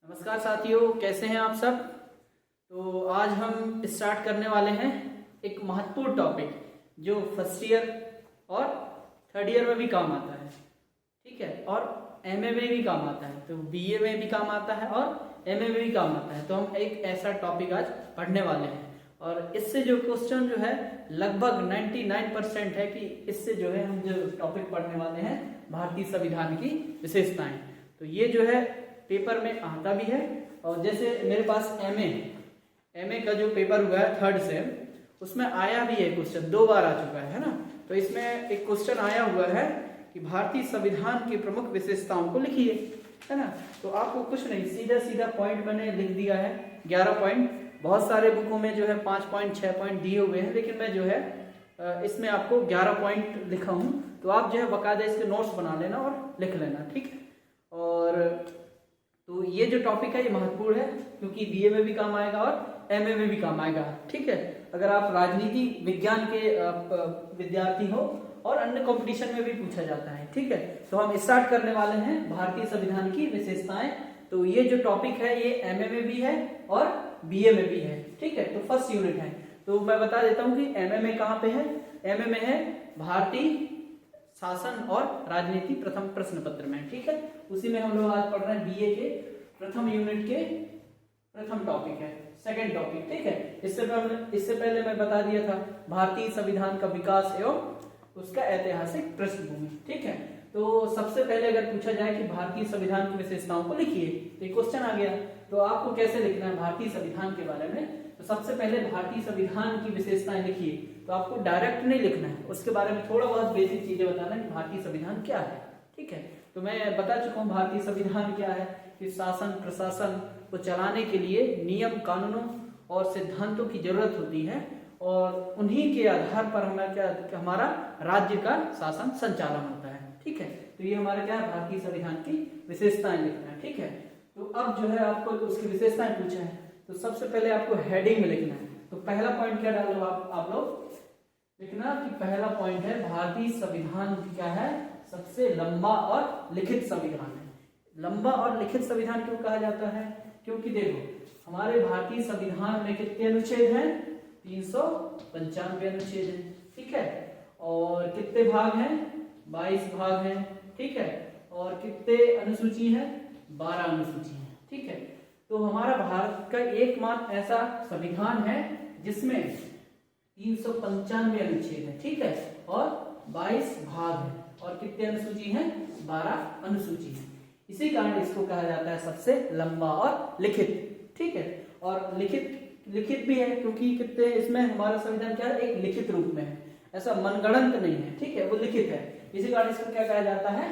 नमस्कार साथियों, कैसे हैं आप सब। तो आज हम स्टार्ट करने वाले हैं एक महत्वपूर्ण टॉपिक जो फर्स्ट ईयर और थर्ड ईयर में भी काम आता है, ठीक है, और एमए में भी काम आता है, तो बीए में भी काम आता है और एमए में भी काम आता है। तो हम एक ऐसा टॉपिक आज पढ़ने वाले हैं और इससे जो क्वेश्चन जो है लगभग 99% है कि इससे जो है हम जो टॉपिक पढ़ने वाले हैं भारतीय संविधान की विशेषताएं। तो ये जो है पेपर में आता भी है और जैसे मेरे पास एमए का जो पेपर हुआ है थर्ड सेम, उसमें आया भी है क्वेश्चन, 2 बार आ चुका है ना। तो इसमें एक क्वेश्चन आया हुआ है कि भारतीय संविधान की प्रमुख विशेषताओं को लिखिए, है ना। तो आपको कुछ नहीं, सीधा सीधा पॉइंट मैंने लिख दिया है, 11 पॉइंट। बहुत सारे बुकों में जो है 5 पॉइंट 6 पॉइंट दिए हुए हैं, लेकिन मैं जो है इसमें आपको 11 पॉइंट लिखा हूं। तो आप जो है बाकायदा इसके नोट्स बना लेना और लिख लेना, ठीक है। और तो ये जो टॉपिक है ये महत्वपूर्ण है क्योंकि बीए में भी काम आएगा और एमए में भी काम आएगा, ठीक है। अगर आप राजनीति विज्ञान के विद्यार्थी हो और अन्य कंपटीशन में भी पूछा जाता है, ठीक है। तो हम स्टार्ट करने वाले हैं भारतीय संविधान की विशेषताएं। तो ये जो टॉपिक है ये एमए में भी है और बीए में भी है, ठीक है। तो फर्स्ट यूनिट है। तो मैं बता देता हूँ कि एमए में कहाँ पे है। एमए में है भारतीय शासन और राजनीति प्रथम प्रश्न पत्र में, ठीक है। उसी में हम लोग आज पढ़ रहे हैं बीए के प्रथम यूनिट के प्रथम टॉपिक है, सेकंड टॉपिक, ठीक है। इससे पहले मैं बता दिया था भारतीय संविधान का विकास एवं उसका ऐतिहासिक पृष्ठभूमि, ठीक है। तो सबसे पहले अगर पूछा जाए कि भारतीय संविधान की विशेषताओं को लिखिए, तो क्वेश्चन आ गया, तो आपको कैसे लिखना है भारतीय संविधान के बारे में। तो सबसे पहले भारतीय संविधान की विशेषताएं लिखिए। तो आपको डायरेक्ट नहीं लिखना है, उसके बारे में थोड़ा बहुत बेसिक चीजें बताना है कि भारतीय संविधान क्या है, ठीक है। तो मैं बता चुका हूँ भारतीय संविधान क्या है कि शासन प्रशासन को चलाने के लिए नियम कानूनों और सिद्धांतों की जरूरत होती है और उन्हीं के आधार पर हमारा राज्य का शासन संचालन होता है, ठीक है। तो ये हमारा क्या है, भारतीय संविधान की विशेषताएं लिखना है, ठीक है। तो अब जो है आपको उसकी विशेषताएं पूछा है, तो सबसे पहले आपको हेडिंग में लिखना है। तो पहला पॉइंट क्या डालो आप लोग लिखना कि पहला पॉइंट है भारतीय संविधान क्या है, सबसे लंबा और लिखित संविधान है। लंबा और लिखित संविधान क्यों कहा जाता है, क्योंकि देखो हमारे भारतीय संविधान में कितने अनुच्छेद हैं, 395 अनुच्छेद हैं, ठीक है। और कितने भाग हैं, 22 भाग हैं, ठीक है। और कितने अनुसूची हैं, 12 अनुसूची हैं, ठीक है। तो हमारा भारत का एकमात्र ऐसा संविधान है जिसमें 395 अनुच्छेद है, ठीक है, और 22 भाग है और कितने अनुसूची हैं, 12 अनुसूची है। इसी कारण इसको कहा जाता है सबसे लंबा और लिखित, ठीक है। और लिखित भी है क्योंकि कितने इसमें हमारा संविधान क्या है, एक लिखित रूप में है, ऐसा मनगढ़ंत नहीं है, ठीक है, वो लिखित है। इसी कारण इसको क्या कहा जाता है,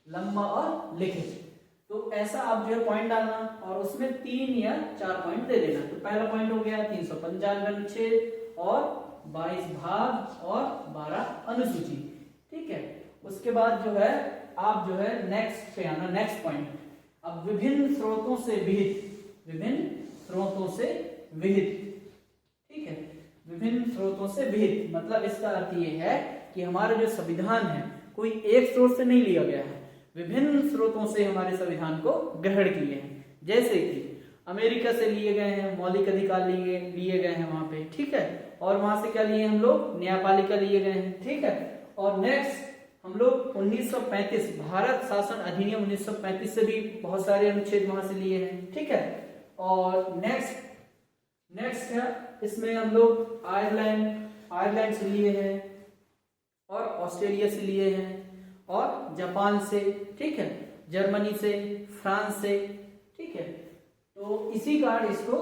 लंबा और लिखित। तो ऐसा आप जो है पॉइंट डालना और उसमें 3 या 4 पॉइंट दे देना। तो पहला पॉइंट हो गया 395 अनुच्छेद और 22 भाग और 12 अनुसूची, ठीक है। उसके बाद जो है आप जो है नेक्स्ट पे आना, नेक्स्ट पॉइंट। अब विभिन्न स्रोतों से विहित, ठीक है। विभिन्न स्रोतों से विहित मतलब इसका अर्थ ये है कि हमारा जो संविधान है कोई एक स्रोत से नहीं लिया गया है, विभिन्न स्रोतों से हमारे संविधान को ग्रहण किए हैं। जैसे कि अमेरिका से लिए गए हैं, मौलिक अधिकार लिए गए हैं वहां पे, ठीक है। और वहां से क्या लिए हम लोग, न्यायपालिका लिए गए हैं, ठीक है। और नेक्स्ट हम लोग 1935 भारत शासन अधिनियम 1935 से भी बहुत सारे अनुच्छेद वहां से लिए हैं, ठीक है। और नेक्स्ट क्या, इसमें हम लोग आयरलैंड से लिए हैं और ऑस्ट्रेलिया से लिए हैं और जापान से, ठीक है, जर्मनी से, फ्रांस से, ठीक है। तो इसी कारण इसको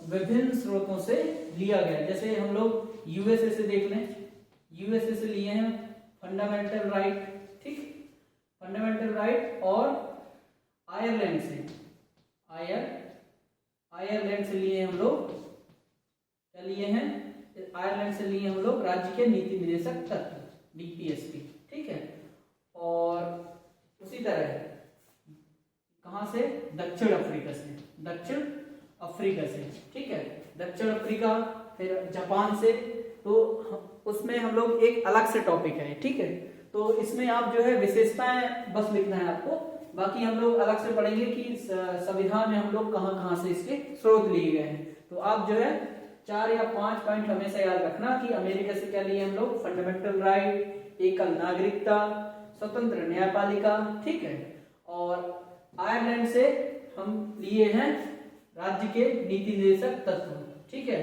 विभिन्न स्रोतों से लिया गया। जैसे हम लोग यूएसए से देख लें, यूएसए से लिए हैं फंडामेंटल राइट, ठीक, फंडामेंटल राइट। और आयरलैंड से लिए हम लोग क्या लिए हैं, आयरलैंड से लिए हम लोग राज्य के नीति निदेशक तत्व डीपीएसपी, ठीक है। और उसी तरह कहां से, दक्षिण अफ्रीका से, ठीक है, दक्षिण अफ्रीका, फिर जापान से। तो उसमें हम लोग एक अलग से टॉपिक है, ठीक है। तो इसमें आप जो है विशेषताएं बस लिखना है आपको बाकी हम लोग अलग से पढ़ेंगे कि संविधान में हम लोग कहाँ कहाँ से इसके स्रोत लिए गए हैं। तो आप जो है 4 या 5 पॉइंट हमेशा याद रखना कि अमेरिका से क्या लिए हम लोग, फंडामेंटल राइट, एकल नागरिकता, स्वतंत्र न्यायपालिका, ठीक है। और आयरलैंड से हम लिए हैं राज्य के नीति निर्देशक तत्व, ठीक है।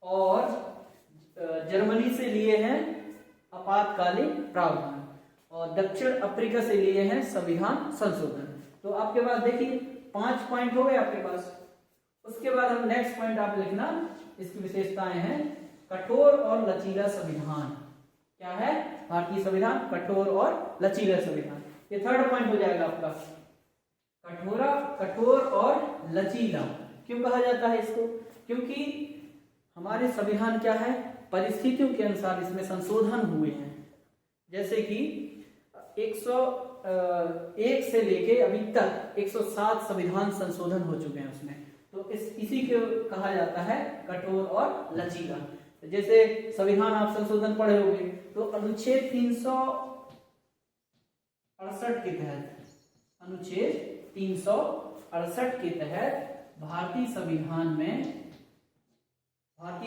और जर्मनी से लिए हैं आपातकालीन प्रावधान, और दक्षिण अफ्रीका से लिए हैं संविधान संशोधन। तो आपके पास देखिए 5 पॉइंट हो गए आपके पास। उसके बाद हम नेक्स्ट पॉइंट आप लिखना, इसकी विशेषताएं हैं कठोर और लचीला संविधान। क्या है भारतीय संविधान? कठोर और लचीला संविधान। ये थर्ड पॉइंट हो जाएगा आपका। कठोर और लचीला क्यों कहा जाता है इसको? क्योंकि हमारे संविधान क्या है, परिस्थितियों के अनुसार इसमें संशोधन हुए हैं। जैसे कि 101 से लेके अभी तक 107 संविधान संशोधन हो चुके हैं उसमें। तो इसी को कहा जाता है कठोर और लचीला। जैसे संविधान आप संशोधन पढ़े होंगे तो अनुच्छेद 368 के तहत, अनुच्छेद 368 के तहत भारतीय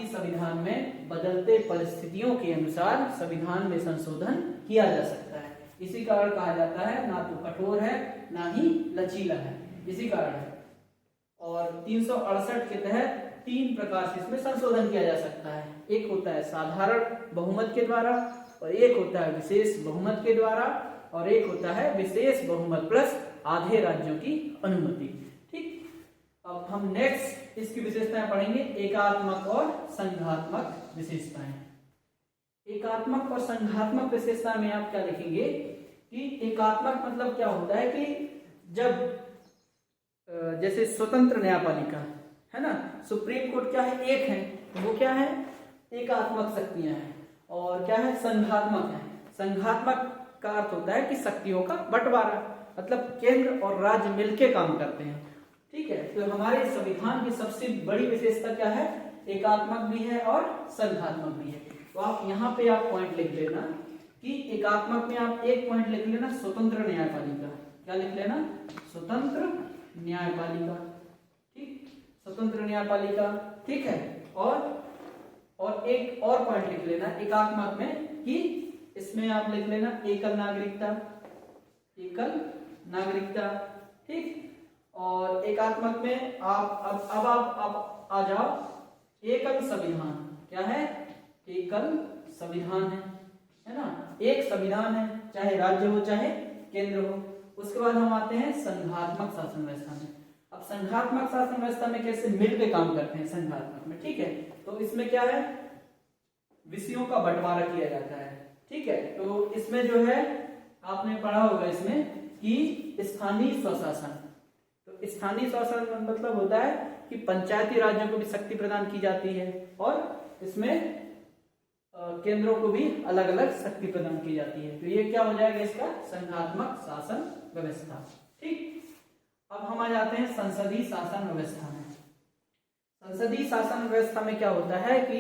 संविधान में बदलते परिस्थितियों के अनुसार संविधान में संशोधन किया जा सकता है। इसी कारण कहा जाता है ना तो कठोर है ना ही लचीला है, इसी कारण है। और 368 के तहत 3 प्रकार से इसमें संशोधन किया जा सकता है। एक होता है साधारण बहुमत के द्वारा, और एक होता है विशेष बहुमत के द्वारा, और एक होता है विशेष बहुमत प्लस आधे राज्यों की अनुमति, ठीक। अब हम नेक्स्ट इसकी विशेषताएं पढ़ेंगे, एकात्मक और संघात्मक विशेषताएं। एकात्मक और संघात्मक विशेषता में आप क्या लिखेंगे कि एकात्मक मतलब क्या होता है कि जब जैसे स्वतंत्र न्यायपालिका है ना, सुप्रीम कोर्ट क्या है, एक है, तो वो क्या है, एकात्मक शक्तियां हैं। और क्या है, संघात्मक है। संघात्मक का अर्थ होता है कि शक्तियों का बंटवारा, मतलब केंद्र और राज्य मिलके काम करते हैं, ठीक है। तो हमारे संविधान की सबसे बड़ी विशेषता क्या है, एकात्मक भी है और संघात्मक भी है। तो आप यहाँ पे आप पॉइंट लिख लेना कि एकात्मक में आप एक पॉइंट लिख लेना स्वतंत्र न्यायपालिका। क्या लिख लेना, स्वतंत्र न्यायपालिका, ठीक, स्वतंत्र न्यायपालिका, ठीक है। और एक और पॉइंट लिख लेना एकात्मक में कि इसमें आप लिख लेना एकल नागरिकता, एकल नागरिकता, ठीक। और एकात्मक में आप अब आप आ जाओ एकल संविधान। क्या है, एकल संविधान है ना, एक संविधान है, चाहे राज्य हो चाहे केंद्र हो। उसके बाद हम आते हैं संघात्मक शासन व्यवस्था में। अब संघात्मक शासन व्यवस्था में कैसे मिलकर काम करते हैं संघात्मक में, ठीक है। तो इसमें क्या है, विषयों का बंटवारा किया जाता है, ठीक है। तो इसमें जो है आपने पढ़ा होगा इसमें कि स्थानीय स्वशासन। तो स्थानीय स्वशासन मतलब होता है कि पंचायती राज्यों को भी शक्ति प्रदान की जाती है और इसमें केंद्रों को भी अलग अलग शक्ति प्रदान की जाती है। तो ये क्या हो जाएगा इसका, संघात्मक शासन व्यवस्था, ठीक। अब हम आ जाते हैं संसदीय शासन व्यवस्था में। संसदीय शासन व्यवस्था में क्या होता है कि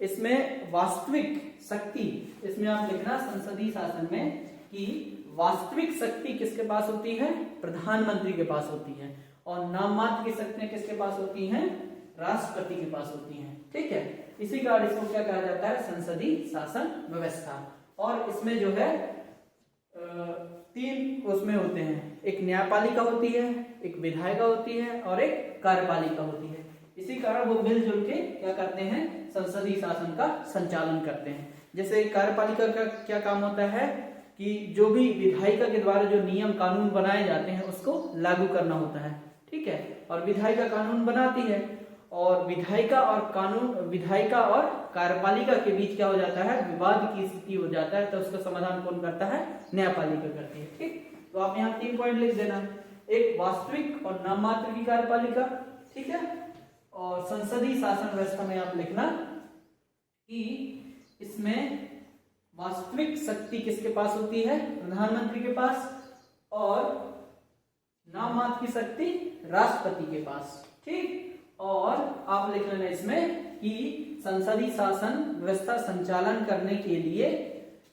इसमें वास्तविक शक्ति, इसमें आप लिखना संसदीय शासन में कि वास्तविक शक्ति किसके पास होती है, प्रधानमंत्री के पास होती है, और नाम मात्र की शक्तियां किसके पास होती हैं, राष्ट्रपति के पास होती हैं, ठीक है। इसी कारण इसको क्या कहा जाता है, संसदीय शासन व्यवस्था। और इसमें जो है 3 उसमें होते हैं, एक न्यायपालिका होती है, एक विधायिका होती है और एक कार्यपालिका होती है। इसी कारण वो मिलजुल के क्या करते हैं, संसदीय शासन का संचालन करते हैं। जैसे कार्यपालिका का क्या काम होता है कि जो भी विधायिका के द्वारा जो नियम कानून बनाए जाते हैं उसको लागू करना होता है, ठीक है। और विधायिका कानून बनाती है, और विधायिका और कार्यपालिका के बीच क्या हो जाता है, विवाद की स्थिति हो जाता है, तो उसका समाधान कौन करता है, न्यायपालिका करती है, ठीक। तो आप यहाँ 3 पॉइंट लिख देना, एक वास्तविक और नाम मात्र की कार्यपालिका, ठीक है। और संसदीय शासन व्यवस्था में आप लिखना कि इसमें वास्तविक शक्ति किसके पास होती है, प्रधानमंत्री के पास, और नाम मात्र की शक्ति राष्ट्रपति के पास, ठीक। और आप लिख लेना इसमें कि संसदीय शासन व्यवस्था संचालन करने के लिए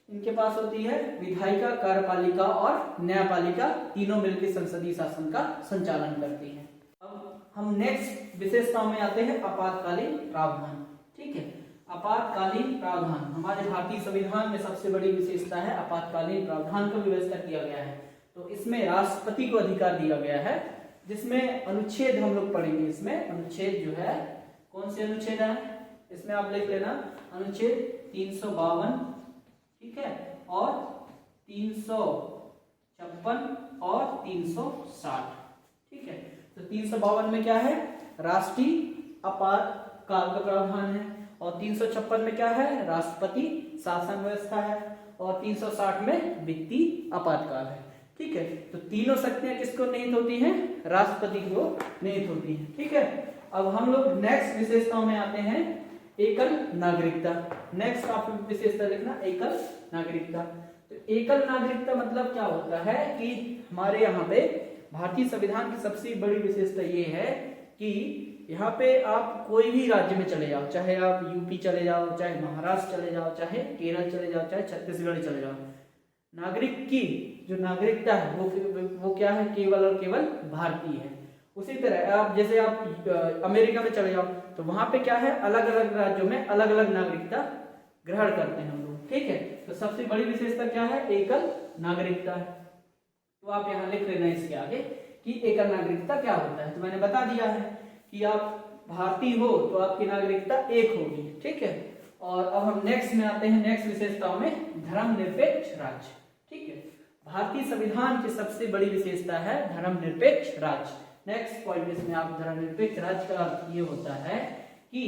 इनके पास होती है विधायिका, कार्यपालिका और न्यायपालिका, तीनों मिलकर संसदीय शासन का संचालन करती है। अब हम नेक्स्ट विशेषताओं में आते हैं आपातकालीन प्रावधान। ठीक है, आपातकालीन प्रावधान हमारे भारतीय संविधान में सबसे बड़ी विशेषता है, आपातकालीन प्रावधान का व्यवस्था किया गया है। तो इसमें राष्ट्रपति को अधिकार दिया गया है, जिसमें अनुच्छेद हम लोग पढ़ेंगे। इसमें अनुच्छेद जो है, कौन से अनुच्छेद है इसमें आप लिख लेना, अनुच्छेद 352, ठीक है, और 356 और 360। ठीक है, तो 352 में क्या है, राष्ट्रीय आपातकाल का प्रावधान है, और 356 में क्या है, राष्ट्रपति शासन व्यवस्था है, और 360 में वित्तीय आपातकाल है। ठीक है, तो तीनों शक्तियां किसको निहित होती हैं, राष्ट्रपति को निहित होती हैं। ठीक है, अब हम लोग नेक्स्ट विशेषताओं में आते हैं, एकल नागरिकता। नेक्स्ट आप विशेषता लिखना, एकल नागरिकता। तो एकल नागरिकता मतलब क्या होता है कि हमारे यहाँ पे भारतीय संविधान की सबसे बड़ी विशेषता ये है कि यहाँ पे आप कोई भी राज्य में चले जाओ, चाहे आप यूपी चले जाओ, चाहे महाराष्ट्र चले जाओ, चाहे केरल चले जाओ, चाहे छत्तीसगढ़ चले जाओ, नागरिक की जो नागरिकता है वो क्या है, केवल और केवल भारतीय है। उसी तरह आप जैसे आप अमेरिका में चले जाओ तो वहां पे क्या है, अलग अलग राज्यों में अलग अलग नागरिकता ग्रहण करते हैं हम लोग। ठीक है, तो सबसे बड़ी विशेषता क्या है, एकल नागरिकता है। तो आप यहाँ लिख लेना इसके आगे कि एकल नागरिकता क्या होता है। तो मैंने बता दिया है कि आप भारतीय हो तो आपकी नागरिकता एक होगी। ठीक है, और अब हम नेक्स्ट में आते हैं, नेक्स्ट विशेषताओं में धर्मनिरपेक्ष राज्य। ठीक है, भारतीय संविधान की सबसे बड़ी विशेषता है धर्मनिरपेक्ष राज्य। नेक्स्ट पॉइंट इसमें आप धर्मनिरपेक्ष राज्य का अर्थ ये होता है कि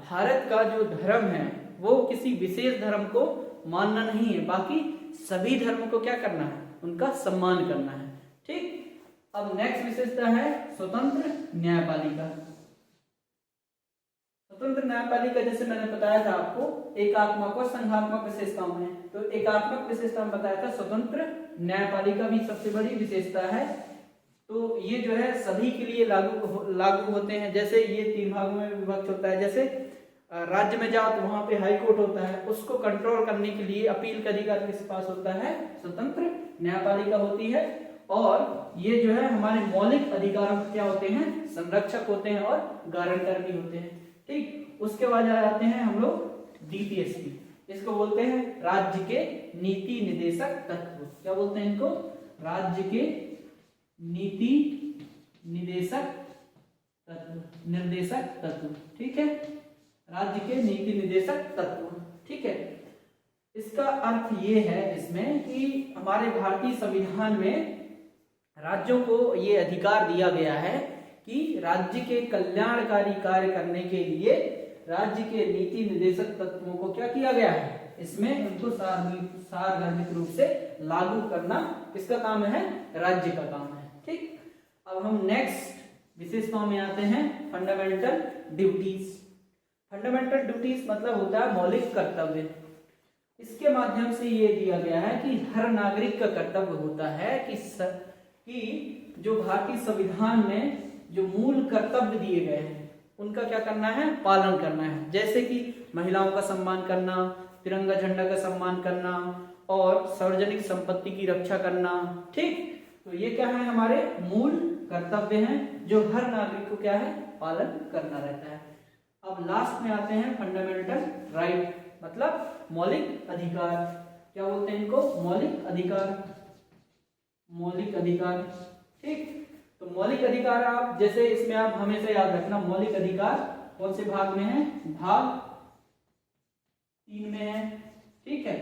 भारत का जो धर्म है वो किसी विशेष धर्म को मानना नहीं है, बाकी सभी धर्मों को क्या करना है, उनका सम्मान करना है। ठीक, अब नेक्स्ट विशेषता है स्वतंत्र न्यायपालिका। स्वतंत्र न्यायपालिका जैसे मैंने बताया था आपको एकात्मक और संघात्मक विशेषताओं में, तो एकात्मक विशेषता में बताया था स्वतंत्र न्यायपालिका भी सबसे बड़ी विशेषता है। तो ये जो है सभी के लिए लागू होते हैं। जैसे ये 3 भागों में विभक्त होता है। जैसे राज्य में जाओ तो वहां पे हाई कोर्ट होता है, उसको कंट्रोल करने के लिए अपील का अधिकार किसके पास होता है, स्वतंत्र न्यायपालिका होती है। और ये जो है हमारे मौलिक अधिकारों क्या होते हैं, संरक्षक होते हैं और गारंटर भी होते हैं। ठीक, उसके बाद आ जाते हैं हम लोग डीपीएसपी, इसको बोलते हैं राज्य के नीति निदेशक तत्व। क्या बोलते हैं इनको, राज्य के नीति निर्देशक तत्व। ठीक है, राज्य के नीति निर्देशक तत्व। ठीक है, इसका अर्थ ये है इसमें कि हमारे भारतीय संविधान में राज्यों को ये अधिकार दिया गया है कि राज्य के कल्याणकारी कार्य करने के लिए राज्य के नीति निर्देशक तत्वों को क्या किया गया है, इसमें उनको सार्वभौमिक रूप से लागू करना किसका काम है, राज्य का काम है। ठीक, अब हम नेक्स्ट विशेषताओं में आते हैं, फंडामेंटल ड्यूटीज। फंडामेंटल ड्यूटीज मतलब होता है मौलिक कर्तव्य। इसके माध्यम से ये दिया गया है कि हर नागरिक का कर्तव्य होता है कि जो भारतीय संविधान में जो मूल कर्तव्य दिए गए हैं उनका क्या करना है, पालन करना है। जैसे कि महिलाओं का सम्मान करना, तिरंगा झंडा का सम्मान करना और सार्वजनिक संपत्ति की रक्षा करना। ठीक, तो ये क्या है, हमारे मूल कर्तव्य हैं जो हर नागरिक को क्या है, पालन करना रहता है। अब लास्ट में आते हैं फंडामेंटल राइट, मतलब मौलिक अधिकार। क्या बोलते हैं इनको, मौलिक अधिकार। मौलिक अधिकार, ठीक, तो मौलिक अधिकार आप जैसे इसमें आप हमेशा याद रखना, मौलिक अधिकार कौन से भाग में है, भाग 3 में है। ठीक है,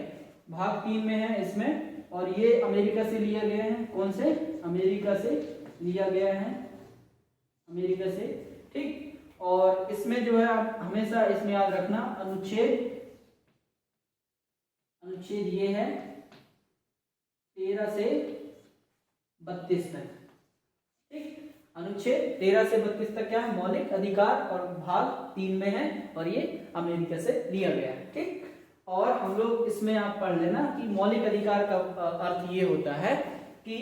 भाग 3 में है इसमें, और ये अमेरिका से लिया गया है। कौन से, अमेरिका से लिया गया है, अमेरिका से। ठीक, और इसमें जो है आप हमेशा इसमें याद रखना अनुच्छेद ये है 13 से 32 तक। ठीक, अनुच्छेद 13 से 32 तक क्या है, मौलिक अधिकार, और भाग 3 में है, और ये अमेरिका से लिया गया है। ठीक, और हम लोग इसमें आप पढ़ लेना कि मौलिक अधिकार का अर्थ ये होता है कि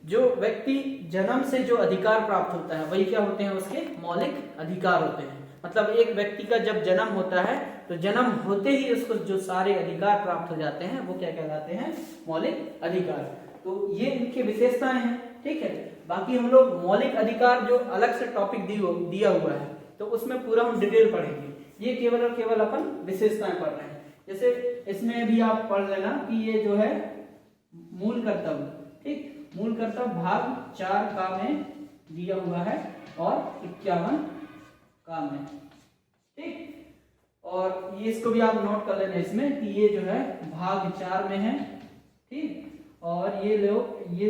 जो व्यक्ति जन्म से जो अधिकार प्राप्त होता है वही क्या होते हैं, उसके मौलिक अधिकार होते हैं। मतलब एक व्यक्ति का जब जन्म होता है तो जन्म होते ही उसको जो सारे अधिकार प्राप्त हो जाते हैं वो क्या कहलाते हैं, मौलिक अधिकार। तो ये इनकी विशेषताएं हैं, ठीक है। बाकी हम लोग मौलिक अधिकार जो अलग से टॉपिक दिया हुआ है तो उसमें पूरा हम डिटेल पढ़ेंगे, ये केवल और केवल अपन विशेषताएं पढ़ रहे हैं। जैसे इसमें भी आप पढ़ लेना कि ये जो है मूल कर्तव्य, ठीक, मूल कर्तव्य भाग 4 का में दिया हुआ है और 51 का में, ठीक। और ये इसको भी आप नोट कर लेना इसमें कि ये जो है भाग 4 में है, ठीक। और ये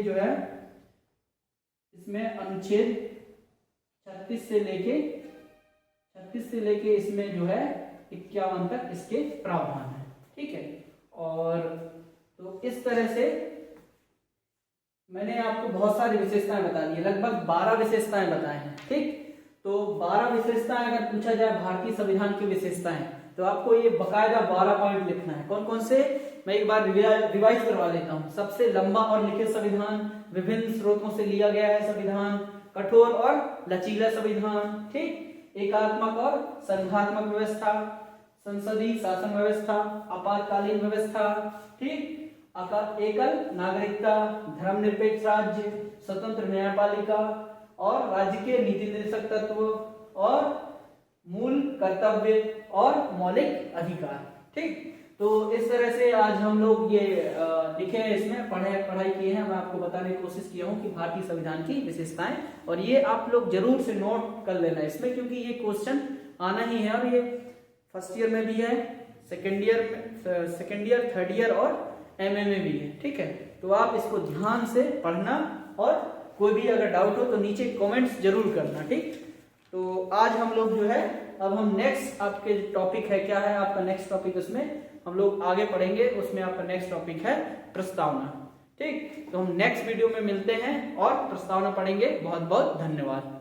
जो है इसमें अनुच्छेद 36 से लेके इसमें जो है 51 तक इसके प्रावधान है, ठीक है। और तो इस तरह से मैंने आपको बहुत सारी विशेषताएं बता दी, लगभग 12 विशेषताएं बताए हैं, ठीक। तो 12 विशेषताएं अगर पूछा जाए भारतीय संविधान की विशेषताएं तो आपको ये बकायदा 12 पॉइंट लिखना है। कौन कौन से, मैं एक बार रिवाइज करवा देता हूँ। सबसे लंबा और लिखित संविधान, विभिन्न स्रोतों से लिया गया है संविधान, कठोर और लचीला संविधान, ठीक, एकात्मक और संघात्मक व्यवस्था, संसदीय शासन व्यवस्था, आपातकालीन व्यवस्था, ठीक, एकल नागरिकता, धर्मनिरपेक्ष राज्य, स्वतंत्र न्यायपालिका और राज्य के नीति निर्देशक तत्व और मूल कर्तव्य और मौलिक अधिकार, ठीक। तो इस तरह से आज हम लोग ये लिखे हैं, इसमें पढ़ाई की है। मैं आपको बताने की कोशिश किया हूँ कि भारतीय संविधान की विशेषताएं, और ये आप लोग जरूर से नोट कर लेना इसमें, क्योंकि ये क्वेश्चन आना ही है। और ये फर्स्ट ईयर में भी है, सेकेंड ईयर, थर्ड ईयर और एमए में भी है, ठीक है। तो आप इसको ध्यान से पढ़ना और कोई भी अगर डाउट हो तो नीचे कमेंट्स जरूर करना, ठीक। तो आज हम लोग जो है अब हम नेक्स्ट, आपके टॉपिक है क्या है आपका नेक्स्ट टॉपिक, उसमें हम लोग आगे पढ़ेंगे। उसमें आपका नेक्स्ट टॉपिक है प्रस्तावना, ठीक। तो हम नेक्स्ट वीडियो में मिलते हैं और प्रस्तावना पढ़ेंगे। बहुत बहुत धन्यवाद।